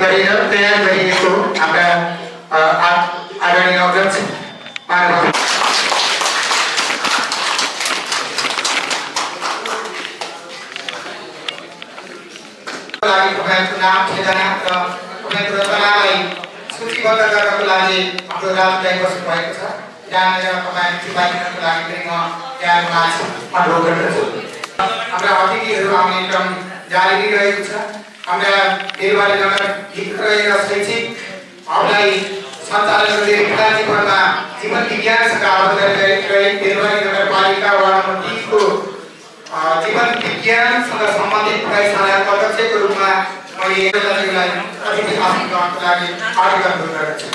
गरेर तयार गरिएको हाम्रा आदरणीय अध्यक्ष महानुभाव लागि तपाईँको नाम ठेगाना र तपाईँको रचनालाई सूचीबद्ध गर्नको लागि हाम्रो राजलाई बस्नु भएको छ। यहाँनिर तपाईँ चिपाइनको लागि पनि म यहाँमा अनुरोध गर्दछु। हाम्रा अतिथिहरू आउने क्रम जारी रहेको छ। हाम्रा बेलबारी नगर हितग्राही र शैक्षिक हबलाई सञ्चालन गर्दै विद्या जीवनमा जीवन विज्ञानसँग आबद्ध रही बेलबारी नगरपालिका वडा नम्बर 3 को जीवन विज्ञानसँग सम्बन्धित प्रयोगशालाको अध्यक्षको रूपमा मैले यसलाई अतिथि आसन गर्नको लागि आग्रह गर्दछु।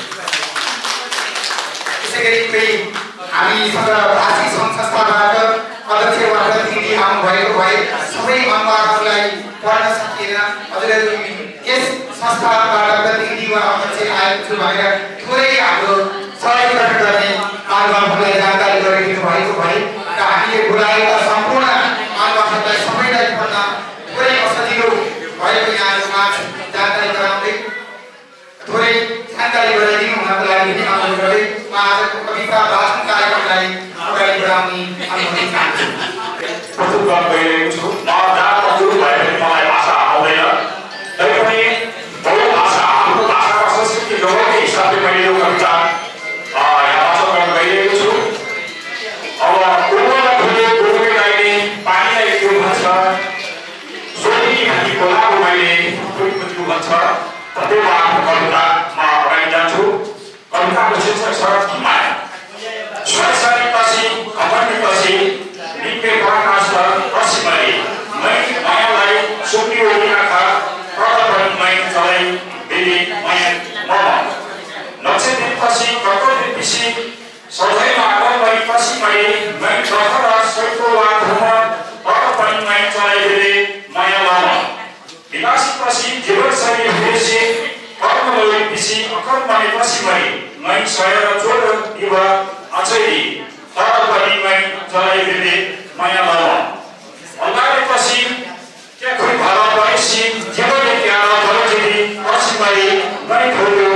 त्यसैगरी फेरि हामीसँग भाषी सङ्घ संस्थाबाट अध्यक्ष वा प्रतिनिधि आउनुभएको भए सबै अङ्गहरूलाई पढ्न सकिएन। हजुरहरू यस संस्थाबाट प्रतिनिधि वा अध्यक्ष आएको छु भनेर थोरै हाम्रो सहयोग गर्ने महानुभावहरूलाई जानकारी गराइदिनु भएको भए र हामीले बोलाएका सम्पूर्ण महानुभावहरूलाई सबैलाई पढ्न थोरै असजिलो भएको यहाँहरूमा जानकारी गराउँदै थोरै जानकारी गराइदिनु हुनको लागि पनि अनुरोध गर्दै म आजको कविता भाषण कार्यक्रमलाई अगाडि बढाउने अनुमति चाहन्छु। प्रस्तुत गर्न गइरहेको छु। म जातमा गुरु भए पनि मलाई भाषा आउँदैन, तैपनि बहु भाषा हाम्रो भाषाको संस्कृति जोड्ने हिसाबले मैले यो कविता यहाँ वाचन गर्न गइरहेको छु। अब उर्वरा फुले गोरुले गाइले पानीलाई त्यो भन्छ, सोही हाती खोलाको मैले फुलको त्यो भन्छ। त्यो आफ्नो कवितामा अगाडि जान्छु। कविताको शीर्षक छ माया। स्वयंसारीपछि घमण्डपछि निकै प्रकाश पश्चिमले मै मायालाई सुक्यो आँखा प्रबल मै चलाई बेली माया मम नक्षत्रपछि कर्तव्यपछि सधैँमा आगमै पश्चिमले मै प्रखर सैको वा धर्म प्रबल मै चलाई बेली माया मम विनाशीपछि जीवनशैली विदेशी कर्मलोपछि अकर्मले पश्चिमले मै सयर चोर दिव अचैली तर पनि मै चलाई बेली माया मम अगाडेपछि के खोइ भला परेसी जीवनले प्यार धरजेली पश्चिमले मै खोल्यो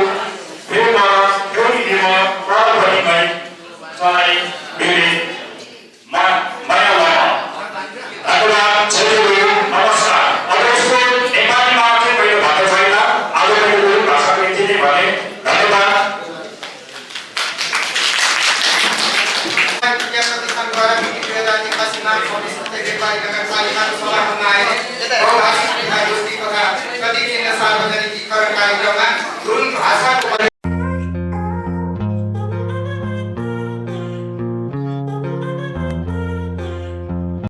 प्रेम एउटी दिव तर पनि मै चलाई बेली माया मम। धन्यवाद। नमस्कार। अब यसको नेपालीमा चाहिँ मैले भएको छैन, आज मैले गुरु भाषाको इतिहास भने। धन्यवाद। नगरपालिकाको सभामा आए बहुभाषिक गोष्ठी तथा प्रति